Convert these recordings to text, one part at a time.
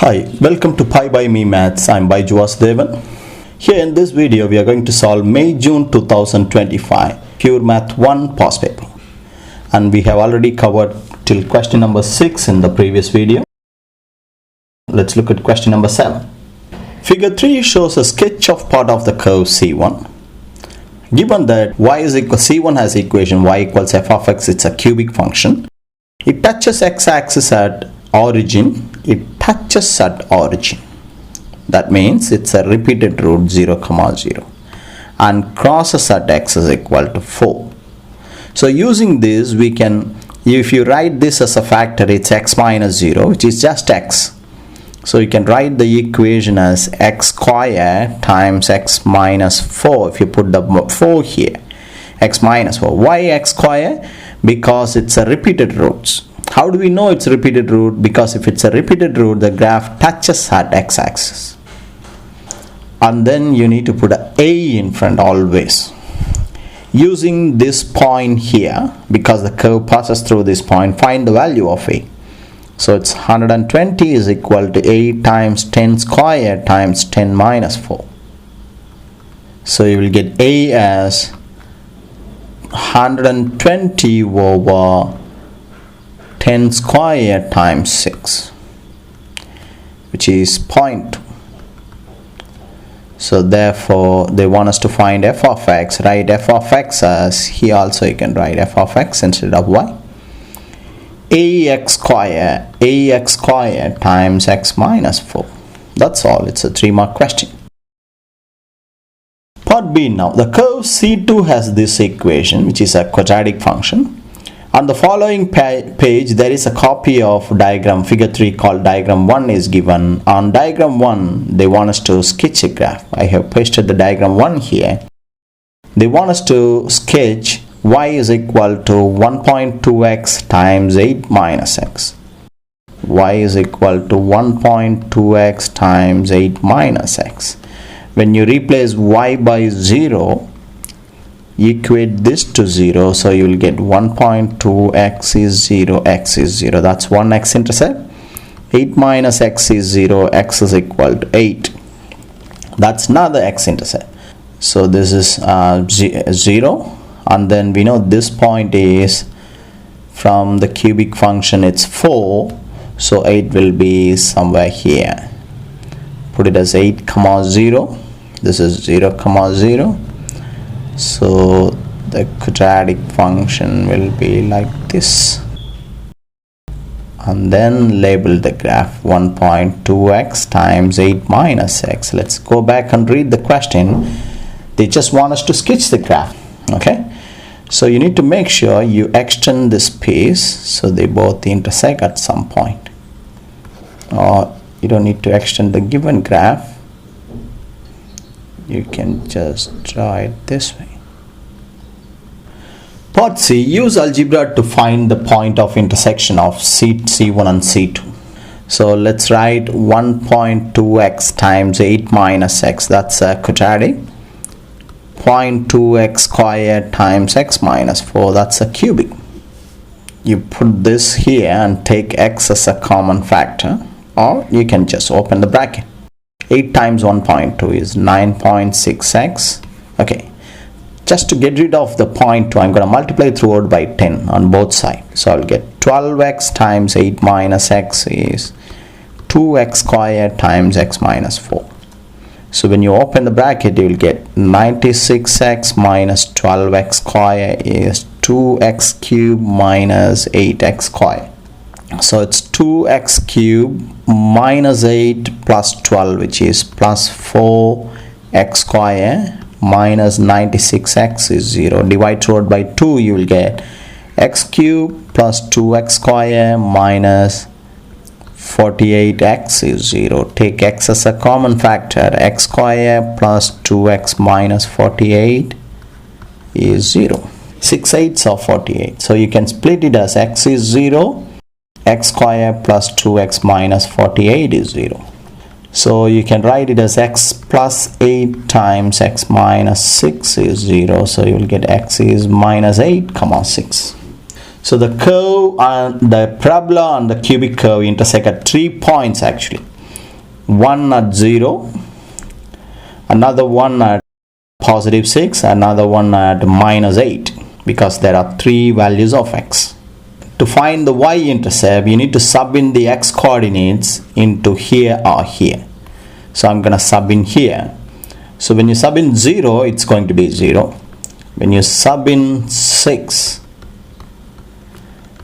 Hi, welcome to pibyme Maths. I'm Devan. Here in this video, we are going to solve May-June 2025 Pure Math 1 Pastpaper. And we have already covered till question number 6 in the previous video. Let's look at question number 7. Figure 3 shows a sketch of part of the curve C1. Given that y is equal, C1 has equation y equals f of x, it's a cubic function. It touches x-axis at origin. That means it's a repeated root 0, 0 and crosses at x is equal to 4. So using this, we can, if you write this as a factor, it's x minus 0, which is just x. So you can write the equation as x squared times x minus 4. If you put the 4 here, x minus 4. Why x squared? Because it's a repeated roots. How do we know it's a repeated root? Because if it's a repeated root, the graph touches at x-axis. And then you need to put an a in front always. Using this point here, because the curve passes through this point, find the value of a. So it's 120 is equal to a times 10 squared times 10 minus 4. So you will get a as 120 over 10 squared times 6, which is 0.2. So therefore they want us to find f of x. Write f of x as, here also you can write f of x instead of y. ax squared times x minus 4. That's all. It's a 3-mark question. Part B now. The curve C2 has this equation, which is a quadratic function. On the following page, there is a copy of diagram figure 3 called diagram 1 is given. On diagram 1, they want us to sketch a graph. I have pasted the diagram 1 here. They want us to sketch y is equal to 1.2x times 8 minus x. Y is equal to 1.2x times 8 minus x. When you replace y by 0, equate this to 0, so you will get 1.2x is 0, x is 0. That's one x-intercept. 8 minus x is 0, x is equal to 8. That's another x-intercept. So this is 0, and then we know this point is from the cubic function, it's 4, so 8 will be somewhere here. Put it as 8, 0. This is 0, 0. So the quadratic function will be like this, and then label the graph 1.2x times 8 minus x. Let's go back and read the question. They just want us to sketch the graph. Okay, so you need to make sure you extend this piece so they both intersect at some point, or you don't need to extend the given graph. You can just draw it this way. Part C, use algebra to find the point of intersection of C1 and C2. So let's write 1.2x times 8 minus x. That's a quadratic. 0.2x squared times x minus 4. That's a cubic. You put this here and take x as a common factor, or you can just open the bracket. 8 times 1.2 is 9.6x. Okay. Just to get rid of the 0.2, I'm going to multiply throughout by 10 on both sides. So I'll get 12x times 8 minus x is 2x squared times x minus 4. So when you open the bracket, you will get 96x minus 12x squared is 2x cubed minus 8x squared. So it's 2x cubed minus 8 plus 12, which is plus 4x squared minus 96x is 0. Divide throughout by 2, you will get x cubed plus 2x squared minus 48x is 0. Take x as a common factor. X squared plus 2x minus 48 is 0. 6 8s are 48. So you can split it as x is 0, x squared plus 2x minus 48 is 0. So you can write it as x plus 8 times x minus 6 is 0. So you will get x is minus 8, 6. So the curve and the parabola and the cubic curve intersect at 3 points actually. one at 0, another one at positive 6, another one at minus 8, because there are 3 values of x. To find the y-intercept, you need to sub in the x coordinates into here or here. So I'm going to sub in here. So when you sub in 0, it's going to be 0. When you sub in 6,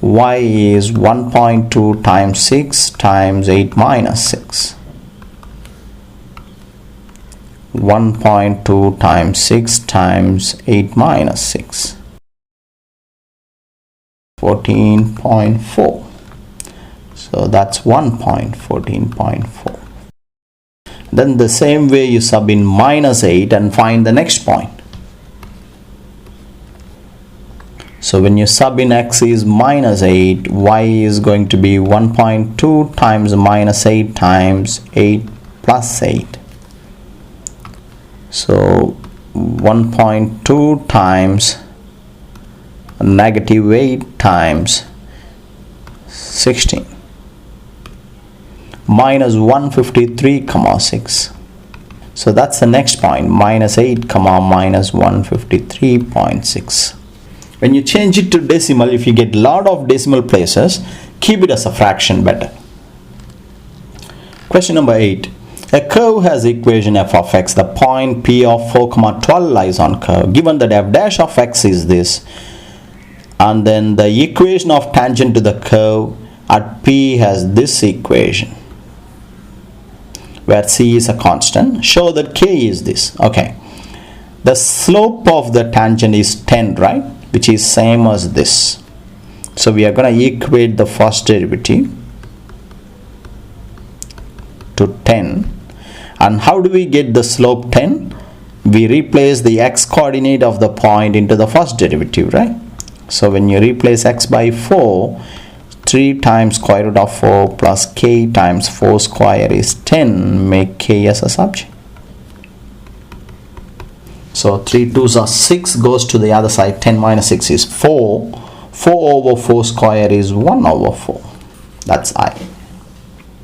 y is 1.2 times 6 times 8 minus 6. 1.2 times 6 times 8 minus 6. 14.4. So that's 1.14.4. Then the same way you sub in minus 8 and find the next point. So when you sub in x is minus 8, y is going to be 1.2 times minus 8 times 8 plus 8. So 1.2 times negative 8 times 16 minus 153,6. So that's the next point, minus 8, minus 153.6. When you change it to decimal, if you get a lot of decimal places, keep it as a fraction better. Question number 8. A curve has equation f of x. The point P of 4, 12 lies on curve. Given that f dash of x is this, and then the equation of tangent to the curve at P has this equation, where C is a constant. Show that K is this. Okay. The slope of the tangent is 10, right? Which is same as this. So we are going to equate the first derivative to 10. And how do we get the slope 10? We replace the x coordinate of the point into the first derivative, right? So when you replace x by 4, 3 times square root of 4 plus k times 4 square is 10. Make k as a subject. So 3 2s are 6, goes to the other side. 10 minus 6 is 4. 4 over 4 square is 1 over 4. That's I.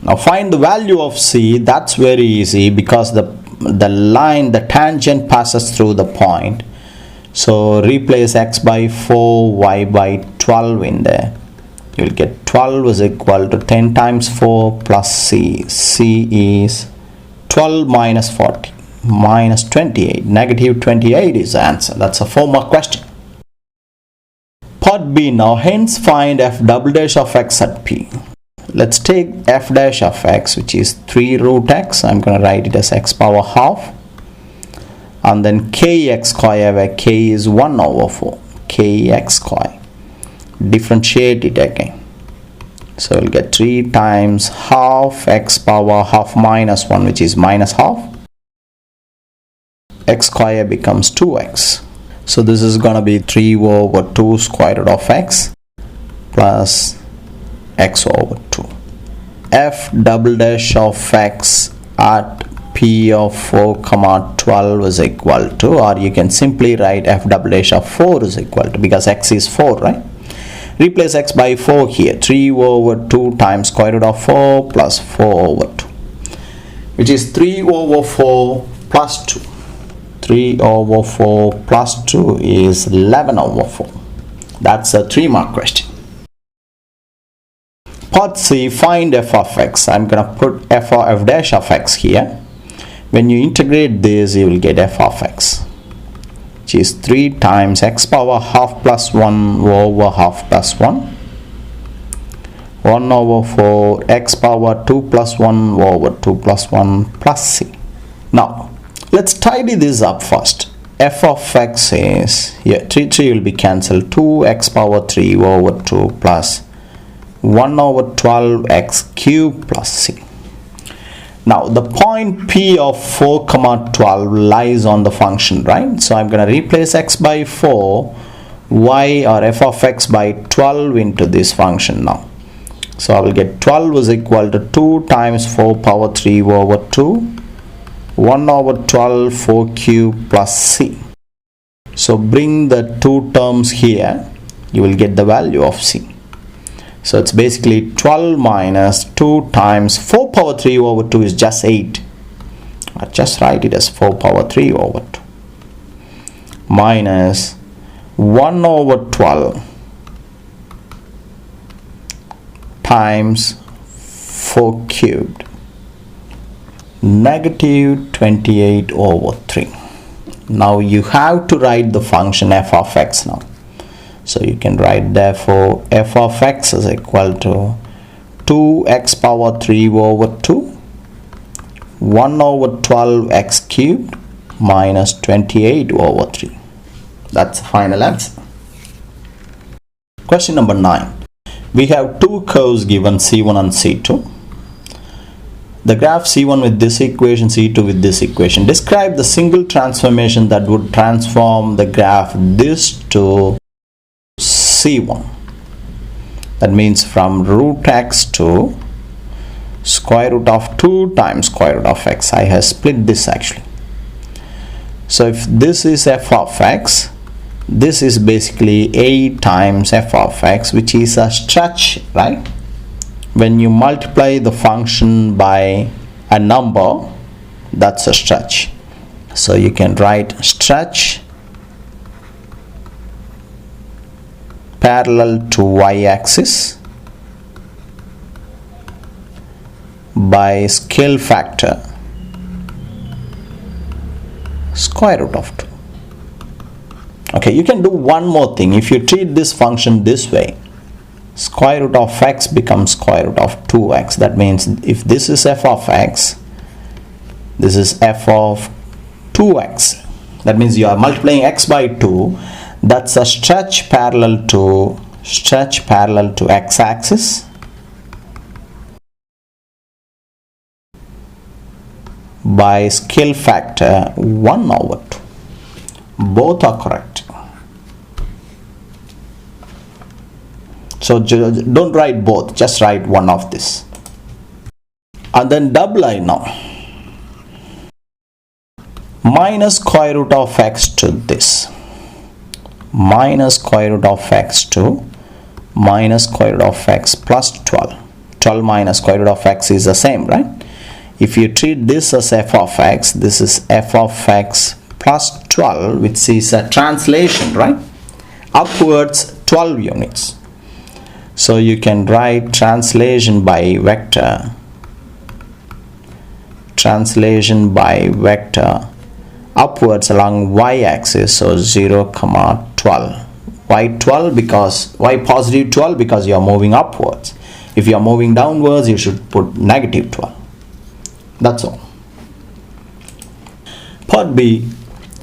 Now find the value of C. That's very easy because the line, the tangent passes through the point. So replace x by 4, y by 12 in there. You'll get 12 is equal to 10 times 4 plus C. C is 12 minus 40 minus 28. Negative 28 is the answer. That's a 4-mark question. Part B now. Hence find f double dash of x at P. Let's take f dash of x, which is 3 root x. I'm going to write it as x power half. And then kx square, where k is 1 over 4. Kx square. Differentiate it again. So we'll get 3 times half x power half minus 1, which is minus half. X square becomes 2x. So this is going to be 3 over 2 square root of x plus x over 2. F double dash of x at P of 4, 12 is equal to, or you can simply write f double dash of 4 is equal to, because x is 4, right? Replace x by 4 here. 3 over 2 times square root of 4 plus 4 over 2, which is 3 over 4 plus 2. 3 over 4 plus 2 is 11 over 4. That's a 3-mark question. Part C, find f of x. I'm going to put f dash of x here. When you integrate this, you will get f of x, which is 3 times x power half plus 1 over half plus 1. 1 over 4 x power 2 plus 1 over 2 plus 1 plus c. Now, let's tidy this up first. F of x is, here 3 will be cancelled. 2x power 3 over 2 plus 1 over 12x cube plus c. Now the point P of 4, 12 lies on the function, right? So I'm going to replace x by 4, y or f of x by 12 into this function now. So I will get 12 is equal to 2 times 4 power 3 over 2, 1 over 12 4 cube plus c. So bring the two terms here, you will get the value of c. So it's basically 12 minus 2 times 4 power 3 over 2 is just 8. I just write it as 4 power 3 over 2 minus 1 over 12 times 4 cubed negative 28 over 3. Now you have to write the function f of x now. So you can write therefore f of x is equal to 2x power 3 over 2 1 over 12 x cubed minus 28 over 3. That's the final answer. Question number 9. We have two curves given C1 and C2. The graph C1 with this equation, C2 with this equation. Describe the single transformation that would transform the graph this to C1. That means from root x to square root of 2 times square root of x. I have split this actually. So if this is f of x, this is basically a times f of x, which is a stretch, right? When you multiply the function by a number, that's a stretch. So you can write stretch parallel to y-axis by scale factor square root of 2. Okay, you can do one more thing. If you treat this function this way, square root of x becomes square root of 2x. That means if this is f of x, this is f of 2x. That means you are multiplying x by 2. That's a stretch parallel to x-axis by scale factor 1 over 2. Both are correct. So don't write both, just write one of this. And then double I now. Minus square root of x to this. Minus square root of x to minus square root of x plus 12. 12 minus square root of x is the same, right? If you treat this as f of x, this is f of x plus 12, which is a translation, right? Upwards 12 units. So you can write translation by vector upwards along y-axis, so 0, 12. Why 12? Because why positive 12? Because you are moving upwards. If you are moving downwards, you should put negative 12. That's all. Part B.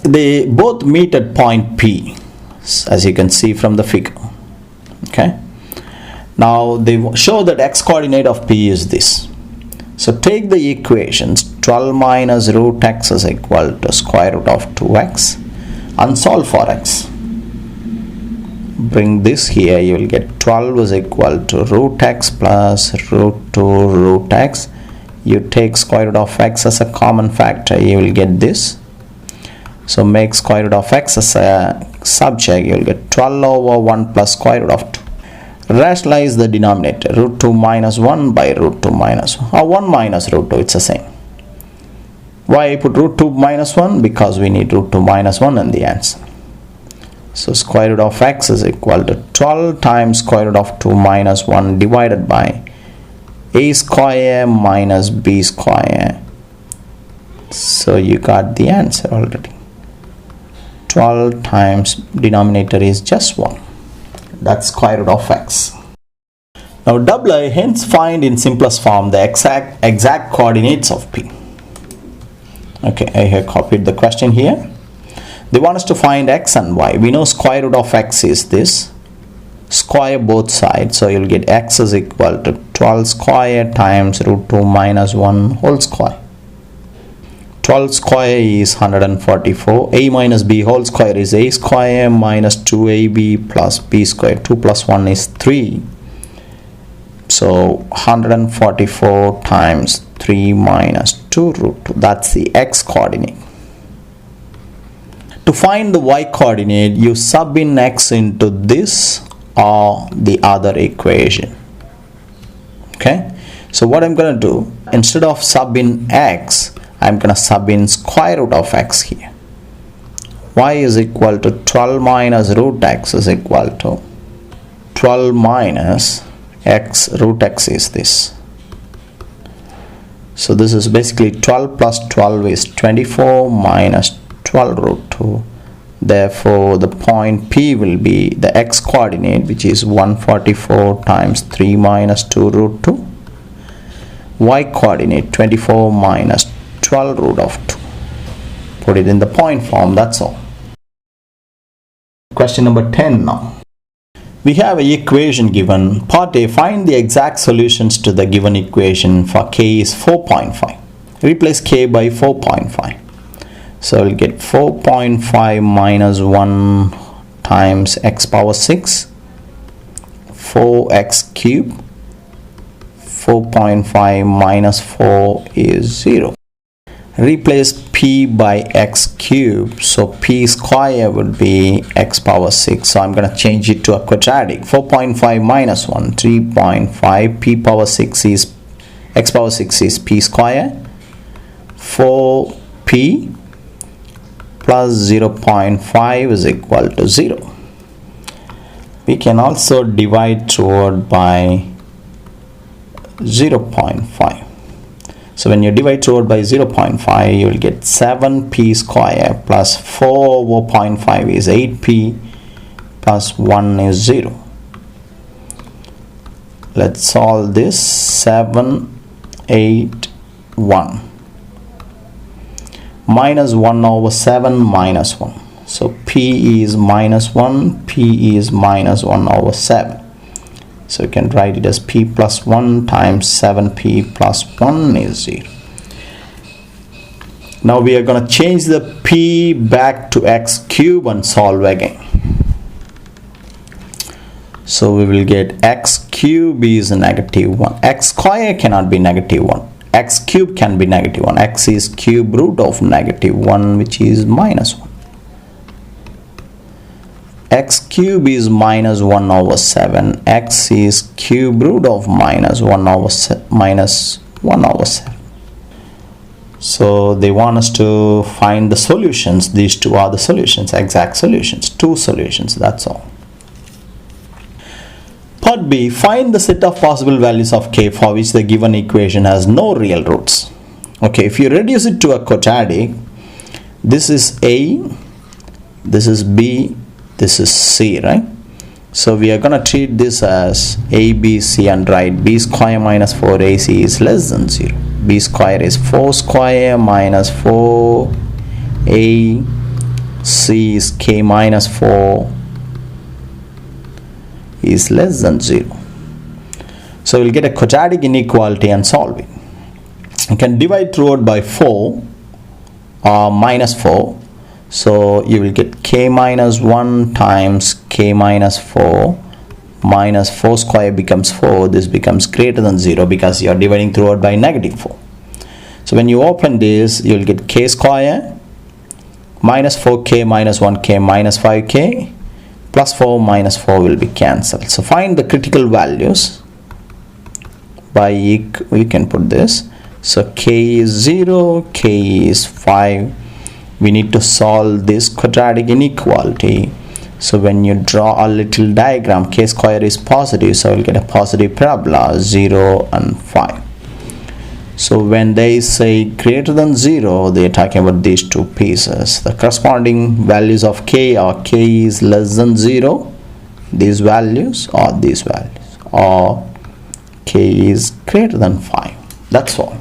They both meet at point P, as you can see from the figure. Okay. Now they show that x coordinate of P is this. So take the equations 12 minus root x is equal to square root of 2x and solve for x. Bring this here, you will get 12 is equal to root x plus root 2 root x. You take square root of x as a common factor, you will get this. So make square root of x as a subject, you will get 12 over 1 plus square root of 2. Rationalize the denominator, root 2 minus 1 by root 2 minus 1, or 1 minus root 2, it's the same. Why I put root 2 minus 1? Because we need root 2 minus 1 in the answer. So square root of x is equal to 12 times square root of 2 minus 1 divided by a square minus b square. So you got the answer already. 12 times denominator is just 1. That's square root of x. Now double I hence find in simplest form the exact coordinates of P. Okay, I have copied the question here. They want us to find x and y. We know square root of x is this. Square both sides, so you'll get x is equal to 12 square times root 2 minus 1 whole square. 12 square is 144. A minus b whole square is a square minus 2ab plus b square. 2 plus 1 is 3. So 144 times 3 minus 2 root 2. That's the x coordinate. To find the y coordinate, you sub in x into this or the other equation. Okay, so what I'm going to do, instead of sub in x, I'm going to sub in square root of x here. Y is equal to 12 minus root x is equal to 12 minus x root x is this. So this is basically 12 plus 12 is 24 minus 12 root 2. Therefore the point P will be the x coordinate, which is 144 times 3 minus 2 root 2. Y coordinate 24 minus 12 root of 2. Put it in the point form, that's all. Question number 10 now. We have an equation given. Part A, find the exact solutions to the given equation for k is 4.5. Replace k by 4.5. So we'll get 4.5 minus 1 times x power 6, 4x cube. 4.5 minus 4 is 0. Replace p by x cube, so p square would be x power 6, so I'm going to change it to a quadratic. 4.5 minus 1, 3.5, p power 6 is x power 6 is p square, 4p plus 0.5 is equal to 0. We can also divide throughout by 0.5. So when you divide throughout by 0.5, you will get 7p square plus 4 over 0.5 is 8p plus 1 is 0. Let's solve this. 7, 8, 1. Minus 1 over 7 minus 1. So p is minus 1, p is minus 1 over 7. So you can write it as p plus 1 times 7p plus 1 is 0. Now we are going to change the p back to x cube and solve again. So we will get x cube is negative 1. X square cannot be negative 1. X cube can be negative 1. X is cube root of negative 1, which is minus 1. X cube is minus 1 over 7. X is cube root of minus 1 over 7. So they want us to find the solutions. These two are the solutions, exact solutions. Two solutions, that's all. Part B, find the set of possible values of k for which the given equation has no real roots. Okay, if you reduce it to a quadratic, this is A, this is B, this is C, right? So we are going to treat this as A, B, C and write b square minus 4ac is less than 0. B square is 4 square minus 4a, C is k minus 4 is less than 0. So we'll get a quadratic inequality and solve it. You can divide throughout by 4 or minus 4. So you will get k minus 1 times k minus 4 minus 4 square becomes 4. This becomes greater than 0 because you are dividing throughout by negative 4. So when you open this, you will get k square minus 4k minus 1k minus 5k plus 4 minus 4 will be cancelled. So find the critical values by we can put this. So k is 0, k is 5. We need to solve this quadratic inequality. So when you draw a little diagram, k square is positive, so we'll get a positive parabola 0 and 5. So when they say greater than 0, they are talking about these two pieces. The corresponding values of k are k is less than 0, these values, or these values, or k is greater than 5. That's all.